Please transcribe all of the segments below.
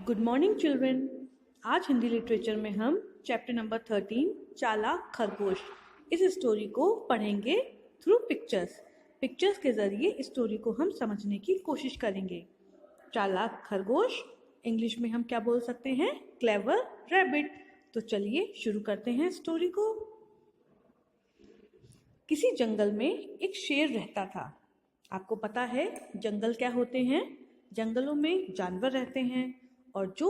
Good morning children. आज Hindi literature में हम चैप्टर नंबर 13 चालाक खरगोश इस स्टोरी को पढ़ेंगे थ्रू पिक्चर्स के जरिए इस स्टोरी को हम समझने की कोशिश करेंगे। चालाक खरगोश इंग्लिश में हम क्या बोल सकते हैं? Clever rabbit. तो चलिए शुरू करते हैं स्टोरी को। किसी जंगल में एक शेर रहता था। आपको पता है जंगल क्या होते हैं? जंगलों में जानवर रहते हैं और जो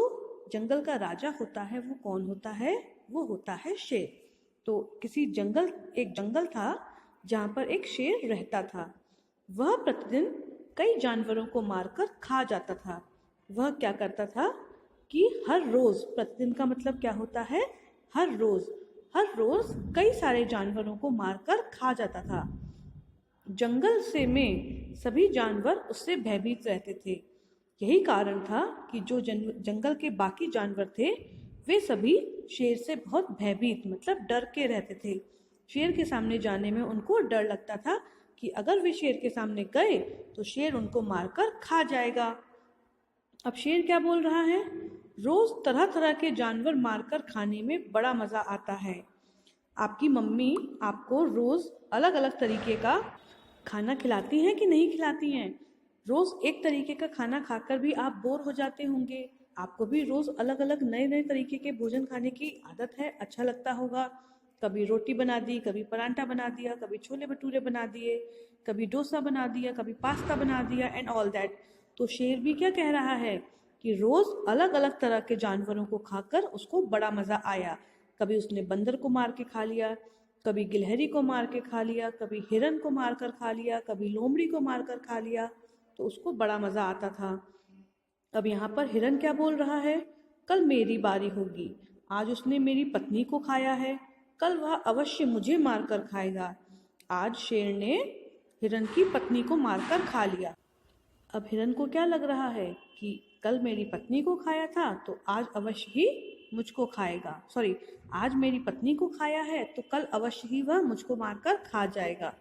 जंगल का राजा होता है वो कौन होता है? वो होता है शेर। तो एक जंगल था जहाँ पर एक शेर रहता था। वह प्रतिदिन कई जानवरों को मारकर खा जाता था। वह क्या करता था कि हर रोज, प्रतिदिन का मतलब क्या होता है? हर रोज कई सारे जानवरों को मारकर खा जाता था। जंगल से में सभी जानवर उससे भयभीत रहते थे। यही कारण था कि जो जंगल के बाकी जानवर थे वे सभी शेर से बहुत भयभीत मतलब डर के रहते थे। शेर के सामने जाने में उनको डर लगता था कि अगर वे शेर के सामने गए तो शेर उनको मारकर खा जाएगा। अब शेर क्या बोल रहा है? रोज तरह तरह के जानवर मारकर खाने में बड़ा मजा आता है। आपकी मम्मी आपको रोज अलग अलग तरीके का खाना खिलाती हैं कि नहीं खिलाती हैं? रोज एक तरीके का खाना खाकर भी आप बोर हो जाते होंगे। आपको भी रोज अलग अलग नए नए तरीके के भोजन खाने की आदत है, अच्छा लगता होगा। कभी रोटी बना दी, कभी परांठा बना दिया, कभी छोले भटूरे बना दिए, कभी डोसा बना दिया, कभी पास्ता बना दिया एंड ऑल दैट। तो शेर भी क्या कह रहा है कि रोज अलग अलग तरह के जानवरों को खाकर उसको बड़ा मजा आया। कभी उसने बंदर को मार के खा लिया, कभी गिलहरी को मार के खा लिया, कभी हिरन को मारकर खा लिया, कभी लोमड़ी को मारकर खा लिया। तो उसको बड़ा मजा आता था। अब यहाँ पर हिरन क्या बोल रहा है? कल मेरी बारी होगी। आज उसने मेरी पत्नी को खाया है, कल वह अवश्य मुझे मारकर खाएगा। आज शेर ने हिरन की पत्नी को मारकर खा लिया। अब हिरन को क्या लग रहा है कि कल मेरी पत्नी को खाया था तो आज अवश्य ही मुझको खाएगा। आज मेरी पत्नी को खाया है तो कल अवश्य ही वह मुझको मारकर खा जाएगा।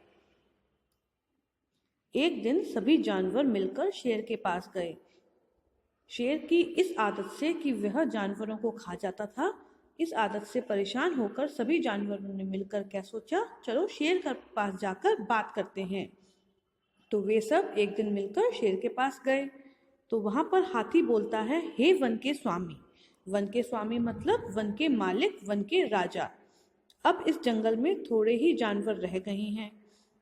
एक दिन सभी जानवर मिलकर शेर के पास गए। शेर की इस आदत से कि वह जानवरों को खा जाता था, इस आदत से परेशान होकर सभी जानवरों ने मिलकर क्या सोचा, चलो शेर के पास जाकर बात करते हैं। तो वे सब एक दिन मिलकर शेर के पास गए। तो वहां पर हाथी बोलता है, हे वन के स्वामी। वन के स्वामी मतलब वन के मालिक, वन के राजा। अब इस जंगल में थोड़े ही जानवर रह गए हैं।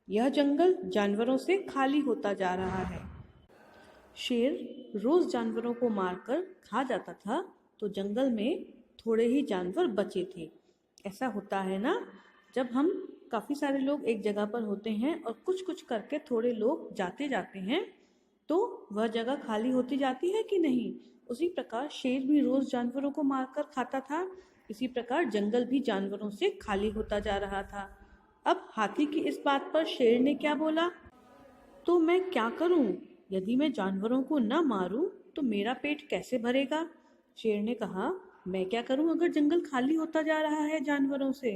यह जंगल जानवरों से खाली होता जा रहा है। शेर रोज जानवरों को मारकर खा जाता था तो जंगल में थोड़े ही जानवर बचे थे। ऐसा होता है ना, जब हम काफ़ी सारे लोग एक जगह पर होते हैं और कुछ कुछ करके थोड़े लोग जाते जाते हैं तो वह जगह खाली होती जाती है कि नहीं? उसी प्रकार शेर भी रोज जानवरों को मारकर खाता था। इसी प्रकार जंगल भी जानवरों से खाली होता जा रहा था। अब हाथी की इस बात पर शेर ने क्या बोला? तो मैं क्या करूं? यदि मैं जानवरों को न मारूं तो मेरा पेट कैसे भरेगा? शेर ने कहा, मैं क्या करूं अगर जंगल खाली होता जा रहा है जानवरों से?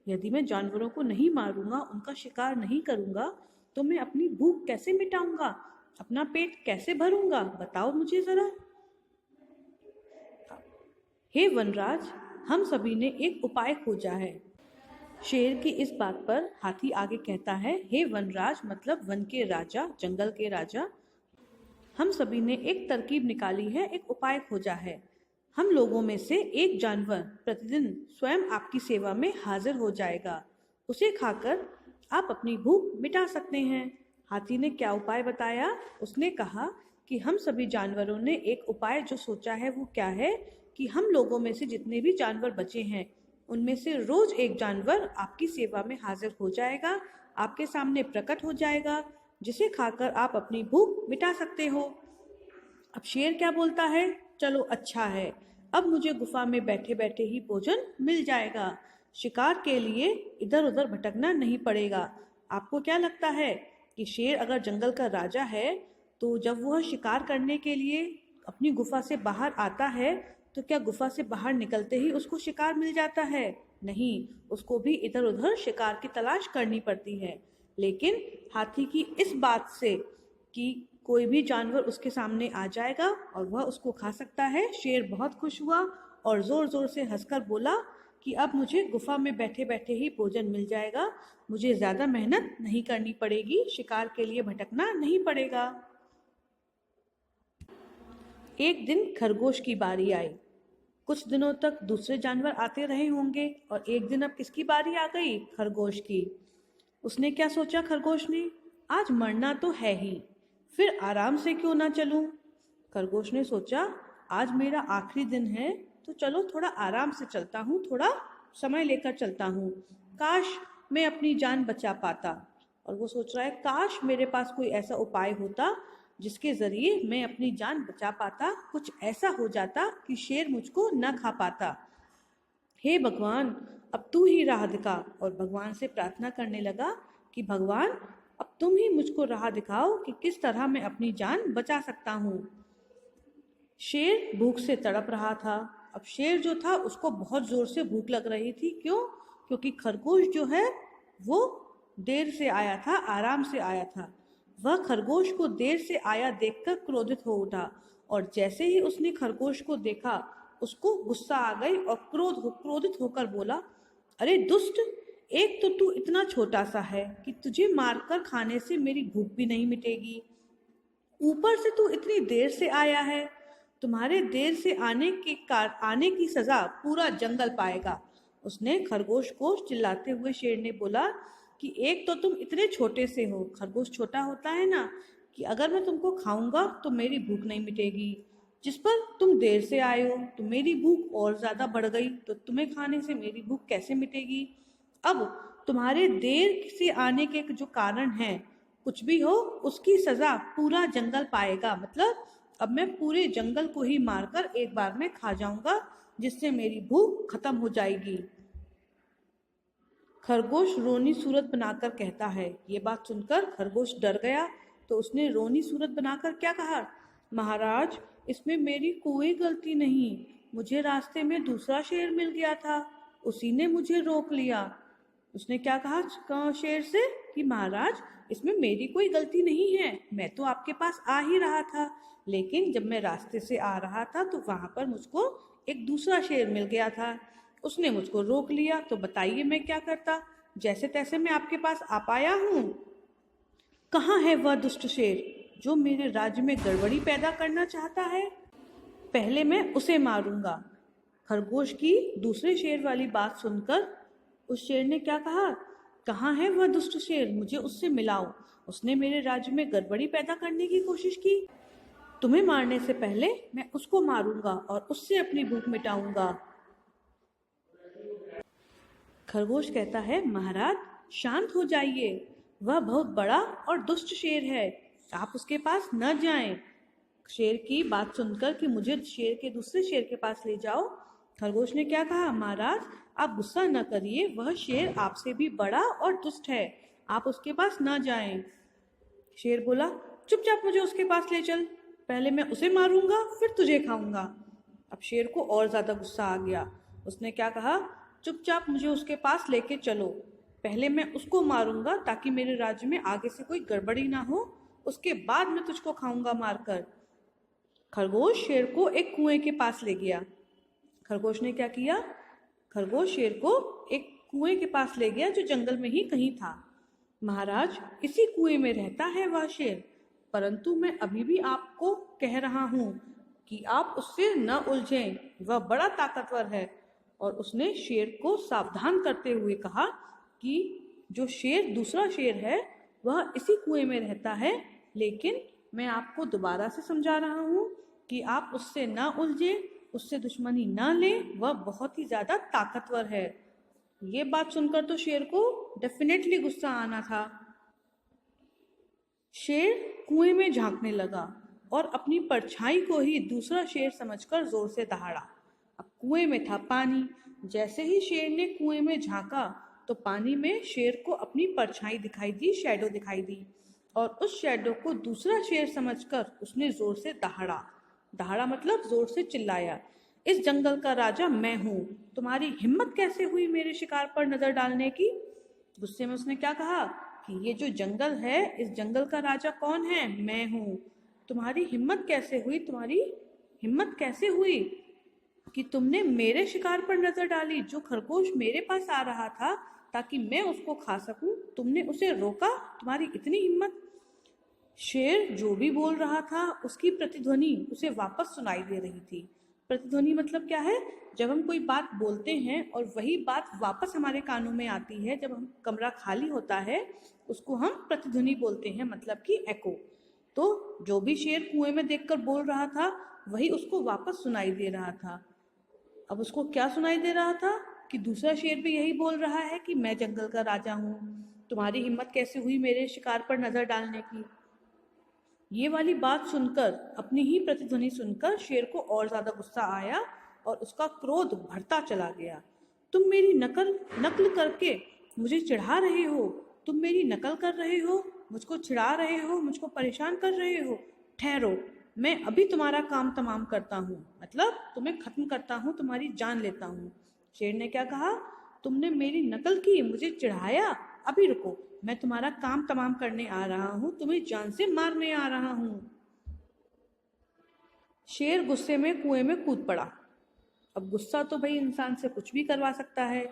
यदि मैं जानवरों को नहीं मारूंगा, उनका शिकार नहीं करूंगा तो मैं अपनी भूख कैसे मिटाऊंगा, अपना पेट कैसे भरूंगा? बताओ मुझे जरा। हे वनराज, हम सभी ने एक उपाय खोजा है। शेर की इस बात पर हाथी आगे कहता है, हे वनराज मतलब वन के राजा, जंगल के राजा, हम सभी ने एक तरकीब निकाली है, एक उपाय खोजा है। हम लोगों में से एक जानवर प्रतिदिन स्वयं आपकी सेवा में हाजिर हो जाएगा। उसे खाकर आप अपनी भूख मिटा सकते हैं। हाथी ने क्या उपाय बताया? उसने कहा कि हम सभी जानवरों ने एक उपाय जो सोचा है वो क्या है कि हम लोगों में से जितने भी जानवर बचे हैं उनमें से रोज एक जानवर आपकी सेवा में हाजिर हो जाएगा, आपके सामने प्रकट हो जाएगा, जिसे खाकर आप अपनी भूख मिटा सकते हो। अब शेर क्या बोलता है? चलो अच्छा है, अब मुझे गुफा में बैठे बैठे ही भोजन मिल जाएगा, शिकार के लिए इधर उधर भटकना नहीं पड़ेगा। आपको क्या लगता है कि शेर अगर जंगल का राजा है तो जब वह शिकार करने के लिए अपनी गुफा से बाहर आता है तो क्या गुफा से बाहर निकलते ही उसको शिकार मिल जाता है? नहीं, उसको भी इधर उधर शिकार की तलाश करनी पड़ती है। लेकिन हाथी की इस बात से कि कोई भी जानवर उसके सामने आ जाएगा और वह उसको खा सकता है। शेर बहुत खुश हुआ और जोर जोर से हंसकर बोला कि अब मुझे गुफा में बैठे बैठे ही भोजन मिल जाएगा, मुझे ज्यादा मेहनत नहीं करनी पड़ेगी, शिकार के लिए भटकना नहीं पड़ेगा। एक दिन खरगोश की बारी आई। कुछ दिनों तक दूसरे जानवर आते रहे होंगे और एक दिन अब किसकी बारी आ गई? खरगोश की। उसने क्या सोचा खरगोश ने, आज मरना तो है ही, फिर आराम से क्यों ना चलूं। खरगोश ने सोचा आज मेरा आखिरी दिन है तो चलो थोड़ा आराम से चलता हूँ, थोड़ा समय लेकर चलता हूँ, काश मैं अपनी जान बचा पाता। और वो सोच रहा है काश मेरे पास कोई ऐसा उपाय होता जिसके जरिए मैं अपनी जान बचा पाता, कुछ ऐसा हो जाता कि शेर मुझको न खा पाता। हे भगवान अब तू ही राह दिखा। और भगवान से प्रार्थना करने लगा कि भगवान अब तुम ही मुझको राह दिखाओ कि किस तरह मैं अपनी जान बचा सकता हूँ। शेर भूख से तड़प रहा था। अब शेर जो था उसको बहुत जोर से भूख लग रही थी। क्यों? क्योंकि खरगोश जो है वो देर से आया था, आराम से आया था। वह खरगोश को देर से आया देखकर क्रोधित हो उठा और जैसे ही उसने खरगोश को देखा उसको गुस्सा आ गई और क्रोधित होकर बोला, अरे दुष्ट, एक तो तू इतना छोटा सा है कि तुझे मारकर खाने से मेरी भूख भी नहीं मिटेगी, ऊपर से तू इतनी देर से आया है, तुम्हारे देर से आने की सजा पूरा जंगल पाएगा। उसने खरगोश को चिल्लाते हुए शेर ने बोला कि एक तो तुम इतने छोटे से हो, खरगोश छोटा होता है ना, कि अगर मैं तुमको खाऊंगा तो मेरी भूख नहीं मिटेगी, जिस पर तुम देर से आए हो तो मेरी भूख और ज्यादा बढ़ गई, तो तुम्हें खाने से मेरी भूख कैसे मिटेगी। अब तुम्हारे देर से आने के जो कारण है, कुछ भी हो उसकी सजा पूरा जंगल पाएगा। मतलब अब मैं पूरे जंगल को ही मारकर एक बार में खा जाऊंगा, जिससे मेरी भूख खत्म हो जाएगी। खरगोश रोनी सूरत बनाकर कहता है। ये बात सुनकर खरगोश डर गया तो उसने रोनी सूरत बनाकर क्या कहा, महाराज इसमें मेरी कोई गलती नहीं, मुझे रास्ते में दूसरा शेर मिल गया था, उसी ने मुझे रोक लिया। उसने क्या कहा शेर से कि महाराज इसमें मेरी कोई गलती नहीं है, मैं तो आपके पास आ ही रहा था, लेकिन जब मैं रास्ते से आ रहा था तो वहां पर मुझको एक दूसरा शेर मिल गया था, उसने मुझको रोक लिया, तो बताइए मैं क्या करता, जैसे तैसे मैं आपके पास आ पाया हूँ। कहाँ है वह दुष्ट शेर जो मेरे राज्य में गड़बड़ी पैदा करना चाहता है, पहले मैं उसे मारूंगा। खरगोश की दूसरे शेर वाली बात सुनकर उस शेर ने क्या कहा, कहाँ है वह दुष्ट शेर, मुझे उससे मिलाओ, उसने मेरे राज्य में गड़बड़ी पैदा करने की कोशिश की, तुम्हें मारने से पहले मैं उसको मारूंगा और उससे अपनी भूख मिटाऊंगा। खरगोश कहता है, महाराज शांत हो जाइए, वह बहुत बड़ा और दुष्ट शेर है, आप उसके पास न जाएं। शेर की बात सुनकर कि मुझे शेर के दूसरे शेर के पास ले जाओ, खरगोश ने क्या कहा, महाराज आप गुस्सा न करिए, वह शेर आपसे भी बड़ा और दुष्ट है, आप उसके पास न जाएं। शेर बोला, चुपचाप मुझे उसके पास ले चल, पहले मैं उसे मारूंगा फिर तुझे खाऊंगा। अब शेर को और ज्यादा गुस्सा आ गया, उसने क्या कहा, चुपचाप मुझे उसके पास लेके चलो, पहले मैं उसको मारूंगा ताकि मेरे राज्य में आगे से कोई गड़बड़ी ना हो, उसके बाद मैं तुझको खाऊंगा मारकर। खरगोश शेर को एक कुएं के पास ले गया। खरगोश ने क्या किया, खरगोश शेर को एक कुएं के पास ले गया जो जंगल में ही कहीं था। महाराज इसी कुएं में रहता है वह शेर, परंतु मैं अभी भी आपको कह रहा हूं कि आप उससे न उलझें, वह बड़ा ताकतवर है। और उसने शेर को सावधान करते हुए कहा कि जो शेर दूसरा शेर है वह इसी कुएं में रहता है, लेकिन मैं आपको दोबारा से समझा रहा हूं कि आप उससे न उलझें, उससे दुश्मनी न लें, वह बहुत ही ज्यादा ताकतवर है। ये बात सुनकर तो शेर को डेफिनेटली गुस्सा आना था। शेर कुएं में झांकने लगा और अपनी परछाई को ही दूसरा शेर समझकर जोर से दहाड़ा। अब कुएं में था पानी, जैसे ही शेर ने कुएं में झांका तो पानी में शेर को अपनी परछाई दिखाई दी, शैडो दिखाई दी, और उस शैडो को दूसरा शेर समझकर उसने जोर से दहाड़ा मतलब जोर से चिल्लाया, इस जंगल का राजा मैं हूँ, तुम्हारी हिम्मत कैसे हुई मेरे शिकार पर नजर डालने की। गुस्से में उसने क्या कहा, कि ये जो जंगल है, इस जंगल का राजा कौन है? मैं हूँ। तुम्हारी हिम्मत कैसे हुई, तुम्हारी हिम्मत कैसे हुई कि तुमने मेरे शिकार पर नजर डाली? जो खरगोश मेरे पास आ रहा था ताकि मैं उसको खा सकूं, तुमने उसे रोका? तुम्हारी इतनी हिम्मत? शेर जो भी बोल रहा था उसकी प्रतिध्वनि उसे वापस सुनाई दे रही थी। प्रतिध्वनि मतलब क्या है? जब हम कोई बात बोलते हैं और वही बात वापस हमारे कानों में आती है, जब हम कमरा खाली होता है, उसको हम प्रतिध्वनि बोलते हैं, मतलब कि एको। तो जो भी शेर कुएं में देखकर बोल रहा था वही उसको वापस सुनाई दे रहा था। अब उसको क्या सुनाई दे रहा था कि दूसरा शेर भी यही बोल रहा है कि मैं जंगल का राजा हूँ, तुम्हारी हिम्मत कैसे हुई मेरे शिकार पर नजर डालने की। ये वाली बात सुनकर, अपनी ही प्रतिध्वनि सुनकर शेर को और ज्यादा गुस्सा आया और उसका क्रोध बढ़ता चला गया। तुम मेरी नकल करके मुझे चिढ़ा रहे हो, तुम मेरी नकल कर रहे हो, मुझको चिढ़ा रहे हो, मुझको परेशान कर रहे हो। ठहरो, मैं अभी तुम्हारा काम तमाम करता हूँ, मतलब तुम्हें खत्म करता हूँ, तुम्हारी जान लेता हूँ। शेर ने क्या कहा? तुमने मेरी नकल की, मुझे चिढ़ाया, अभी रुको, मैं तुम्हारा काम तमाम करने आ रहा हूँ, तुम्हें जान से मारने आ रहा हूँ। शेर गुस्से में कुएं में कूद पड़ा। अब गुस्सा तो भाई इंसान से कुछ भी करवा सकता है,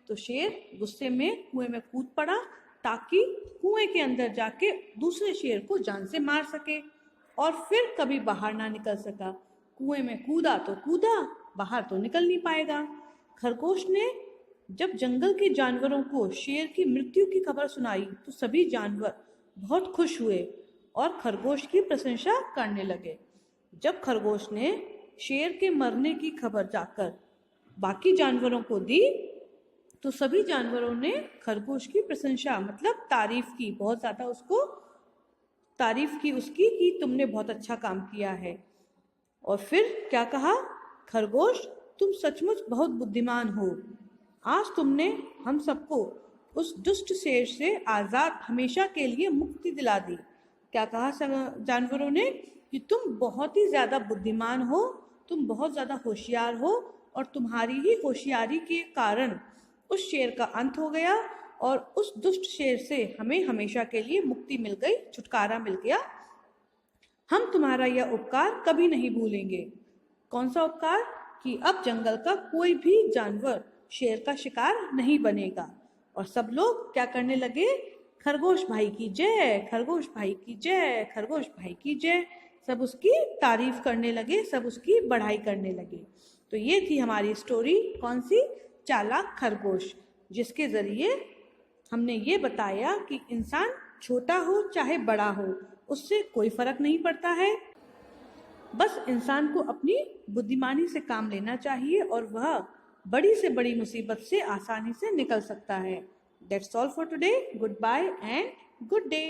तो शेर गुस्से में कुएं में कूद पड़ा ताकि कुएं के अंदर जाके दूसरे शेर को जान से मार सके और फिर कभी बाहर ना निकल सका। कुएं में कूदा तो कूदा, बाहर तो निकल नहीं पाएगा। खरगोश ने जब जंगल के जानवरों को शेर की मृत्यु की खबर सुनाई तो सभी जानवर बहुत खुश हुए और खरगोश की प्रशंसा करने लगे। जब खरगोश ने शेर के मरने की खबर जाकर बाकी जानवरों को दी तो सभी जानवरों ने खरगोश की प्रशंसा मतलब तारीफ की, बहुत ज्यादा उसको तारीफ की उसकी कि तुमने बहुत अच्छा काम किया है। और फिर क्या कहा? खरगोश, तुम सचमुच बहुत बुद्धिमान हो। आज तुमने हम सबको उस दुष्ट शेर से आजाद हमेशा के लिए मुक्ति दिला दी। क्या कहा जानवरों ने? कि तुम बहुत ही ज्यादा बुद्धिमान हो, तुम बहुत ज्यादा होशियार हो और तुम्हारी ही होशियारी के कारण उस शेर का अंत हो गया और उस दुष्ट शेर से हमें हमेशा के लिए मुक्ति मिल गई, छुटकारा मिल गया। हम तुम्हारा यह उपकार कभी नहीं भूलेंगे। कौन सा उपकार? कि अब जंगल का कोई भी जानवर शेर का शिकार नहीं बनेगा। और सब लोग क्या करने लगे? खरगोश भाई की जय, खरगोश भाई की जय, खरगोश भाई की जय। सब उसकी तारीफ करने लगे, सब उसकी बढ़ाई करने लगे। तो ये थी हमारी स्टोरी, कौन सी? चालाक खरगोश, जिसके जरिए हमने ये बताया कि इंसान छोटा हो चाहे बड़ा हो, उससे कोई फर्क नहीं पड़ता है। बस इंसान को अपनी बुद्धिमानी से काम लेना चाहिए और वह बड़ी से बड़ी मुसीबत से आसानी से निकल सकता है। That's all for today. Goodbye and good day.